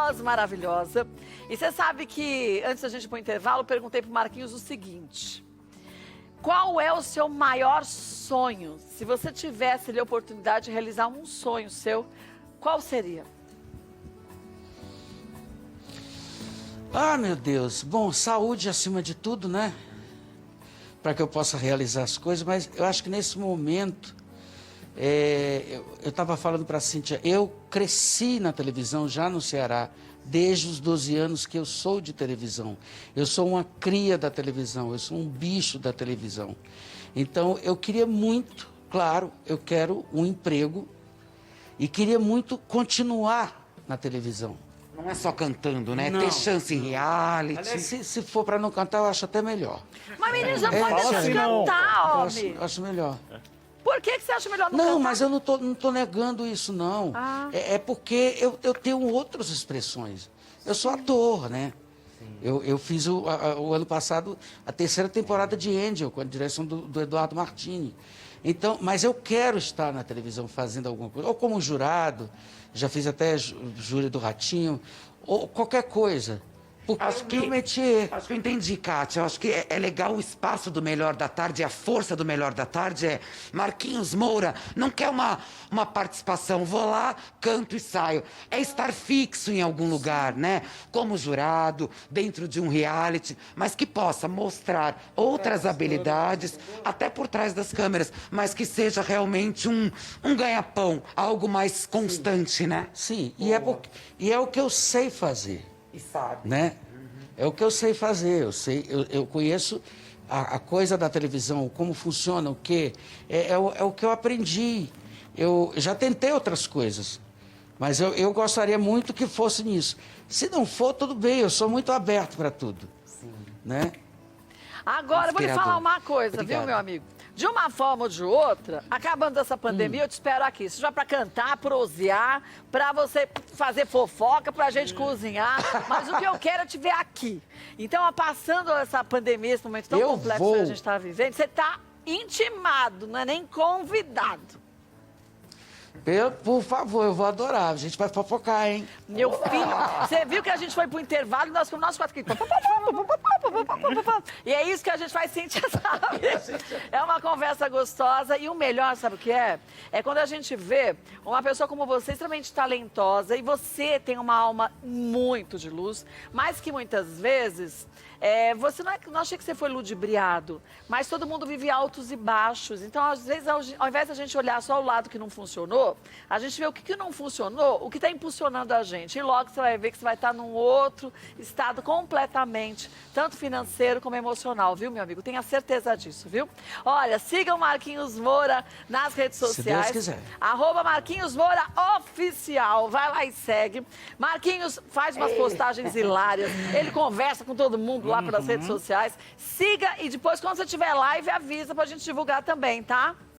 voz maravilhosa. E você sabe que, antes da gente ir pro intervalo, eu perguntei pro Marquinhos o seguinte. Qual é o seu maior sonho? Se você tivesse ali a oportunidade de realizar um sonho seu, qual seria? Ah, meu Deus. Bom, saúde acima de tudo, né? Para que eu possa realizar as coisas, mas eu acho que nesse momento, eu estava falando para a Cíntia, eu cresci na televisão já no Ceará, desde os 12 anos que eu sou de televisão. Eu sou uma cria da televisão, eu sou um bicho da televisão. Então, eu queria muito, claro, eu quero um emprego e queria muito continuar na televisão. Não é só cantando, né? Não. Ter chance em reality. Aliás, se for para não cantar, eu acho até melhor. Mas menino, já É, pode fala deixar assim, não. cantar, Eu homem. acho melhor. Por que você acha melhor não cantar? Não, mas eu não tô negando isso, não. Ah. É porque eu tenho outras expressões. Eu sou ator, né? Eu fiz o ano passado a 3ª temporada de Angel, com a direção do Eduardo Martini. Então, mas eu quero estar na televisão fazendo alguma coisa, ou como jurado, já fiz até júri do Ratinho, ou qualquer coisa. Porque Acho que eu entendi, Kátia. Eu acho que é legal o espaço do Melhor da Tarde, a força do Melhor da Tarde é Marquinhos Moura não quer uma participação, vou lá, canto e saio. É estar fixo em algum lugar, né? Como jurado, dentro de um reality, mas que possa mostrar outras habilidades, até por trás das câmeras, mas que seja realmente um ganha-pão, algo mais constante, né? Sim, e é o que eu sei fazer. E sabe. Né? É o que eu sei fazer, eu conheço a coisa da televisão, como funciona, o que é o que eu aprendi. Eu já tentei outras coisas, mas eu gostaria muito que fosse nisso. Se não for, tudo bem, eu sou muito aberto para tudo. Sim. Né? Agora, eu vou lhe falar uma coisa, Obrigado. viu, meu amigo? De uma forma ou de outra, acabando essa pandemia, eu te espero aqui. Seja pra cantar, prosear, pra você fazer fofoca, pra gente cozinhar. Mas o que eu quero é te ver aqui. Então, passando essa pandemia, esse momento tão complexo que a gente tá vivendo, você tá intimado, não é nem convidado. Por favor, eu vou adorar. A gente vai fofocar, hein? Meu filho, você viu que a gente foi pro intervalo e nós fomos nós 4 aqui. E é isso que a gente vai sentir, sabe? É uma conversa gostosa e o melhor, sabe o que é? É quando a gente vê uma pessoa como você, extremamente talentosa, e você tem uma alma muito de luz, mas que muitas vezes você não achei que você foi ludibriado, mas todo mundo vive altos e baixos. Então, às vezes, ao invés da gente olhar só o lado que não funcionou, a gente vê o que não funcionou, o que está impulsionando a gente. E logo você vai ver que você vai estar num outro estado completamente, tanto financeiro como emocional, viu, meu amigo? Tenha certeza disso, viu? Olha, siga o Marquinhos Moura nas redes sociais. Se Deus quiser. @Marquinhos Moura Oficial. Vai lá e segue. Marquinhos faz umas postagens hilárias. Ele conversa com todo mundo lá pelas redes sociais. Siga e depois, quando você tiver live, avisa pra gente divulgar também, tá?